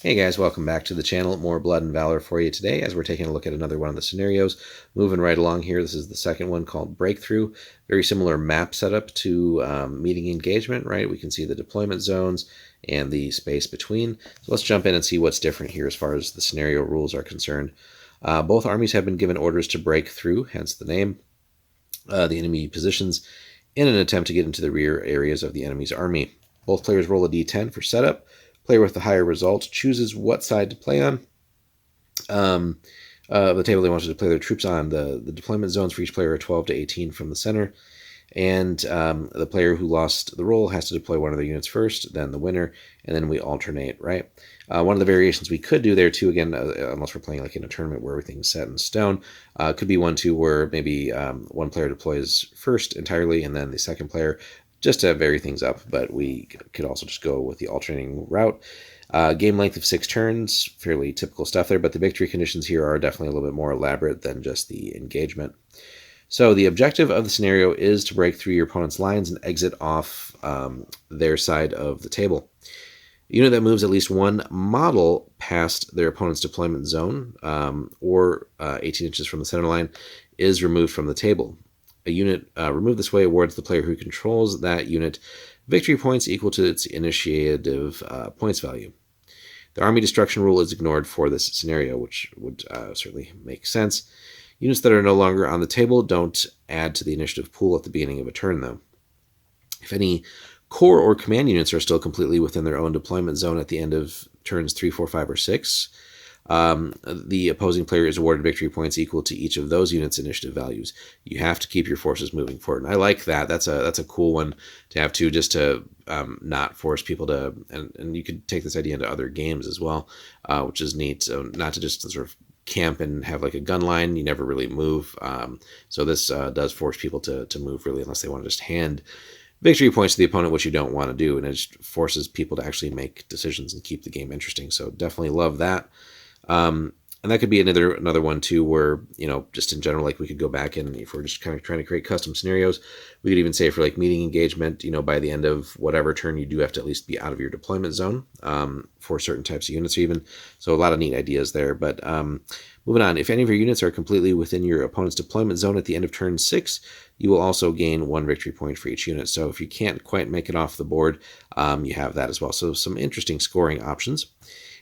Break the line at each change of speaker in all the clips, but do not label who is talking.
Hey guys, welcome back to the channel. More Blood and Valor for you today as we're taking a look at another one of the scenarios. Moving right along here, this is the second one called Breakthrough. Very similar map setup to meeting engagement, right? We can see the deployment zones and the space between. So let's jump in and see what's different here as far as the scenario rules are concerned. Both armies have been given orders to break through, hence the name, the enemy positions in an attempt to get into the rear areas of the enemy's army. Both players roll a d10 for setup. Player with the higher result chooses what side to play on. The table they wanted to play their troops on. The deployment zones for each player are 12 to 18 from the center. And the player who lost the roll has to deploy one of their units first, then the winner, and then we alternate, right? One of the variations we could do there too, again, unless we're playing like in a tournament where everything's set in stone, could be one too where maybe one player deploys first entirely and then the second player, just to vary things up, but we could also just go with the alternating route. Game length of 6 turns, fairly typical stuff there, but the victory conditions here are definitely a little bit more elaborate than just the engagement. So the objective of the scenario is to break through your opponent's lines and exit off their side of the table. A unit that moves at least one model past their opponent's deployment zone or 18 inches from the center line is removed from the table. A unit removed this way awards the player who controls that unit victory points equal to its initiative points value. The army destruction rule is ignored for this scenario, which would certainly make sense. Units that are no longer on the table don't add to the initiative pool at the beginning of a turn, though. If any core or command units are still completely within their own deployment zone at the end of turns 3, 4, 5, or 6, the opposing player is awarded victory points equal to each of those units' initiative values. You have to keep your forces moving forward. And I like that. That's a cool one to have too, just to not force people to, and you could take this idea into other games as well, which is neat. So not to just sort of camp and have like a gun line. You never really move. So this does force people to move really, unless they want to just hand victory points to the opponent, which you don't want to do. And it just forces people to actually make decisions and keep the game interesting. So definitely love that. And that could be another one too, where, you know, just in general, like we could go back and if we're just kind of trying to create custom scenarios, we could even say for like meeting engagement, you know, by the end of whatever turn, you do have to at least be out of your deployment zone for certain types of units even. So a lot of neat ideas there. But moving on, if any of your units are completely within your opponent's deployment zone at the end of turn 6, you will also gain 1 victory point for each unit. So if you can't quite make it off the board, you have that as well. So some interesting scoring options.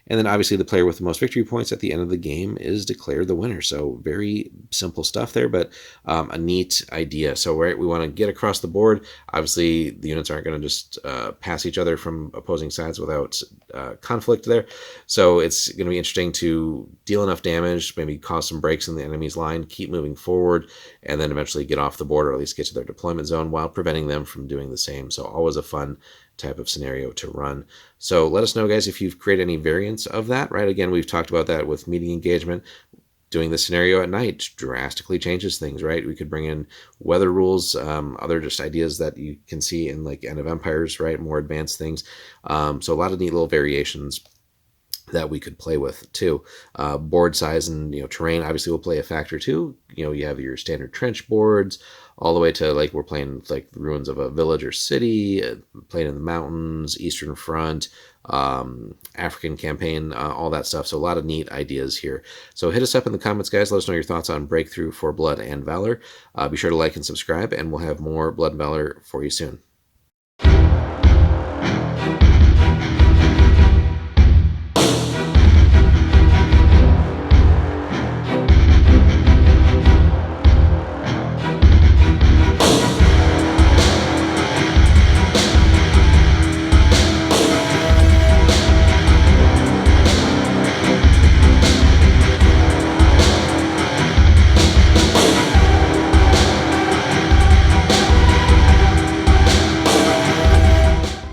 And then obviously the player with the most victory points at the end of the game is declared the winner. So very simple stuff there, but a neat idea. So right, we want to get across the board. Obviously the units aren't going to just pass each other from opposing sides without conflict there. So it's going to be interesting to deal enough damage, maybe cause some breaks in the enemy's line, keep moving forward, and then eventually get off the board or at least get to their deployment zone while preventing them from doing the same. So always a fun type of scenario to run. So let us know, guys, if you've created any variants of that, right? Again, we've talked about that with meeting engagement. Doing the scenario at night drastically changes things, right? We could bring in weather rules, other just ideas that you can see in like End of Empires, right? More advanced things. So a lot of neat little variations that we could play with too. Board size and, you know, terrain obviously will play a factor too. You know, you have your standard trench boards all the way to like we're playing like ruins of a village or city, playing in the mountains, Eastern Front, African campaign, all that stuff. So a lot of neat ideas here. So hit us up in the comments, guys. Let us know your thoughts on Breakthrough for Blood and Valor. Be sure to like and subscribe, and we'll have more Blood and Valor for you soon.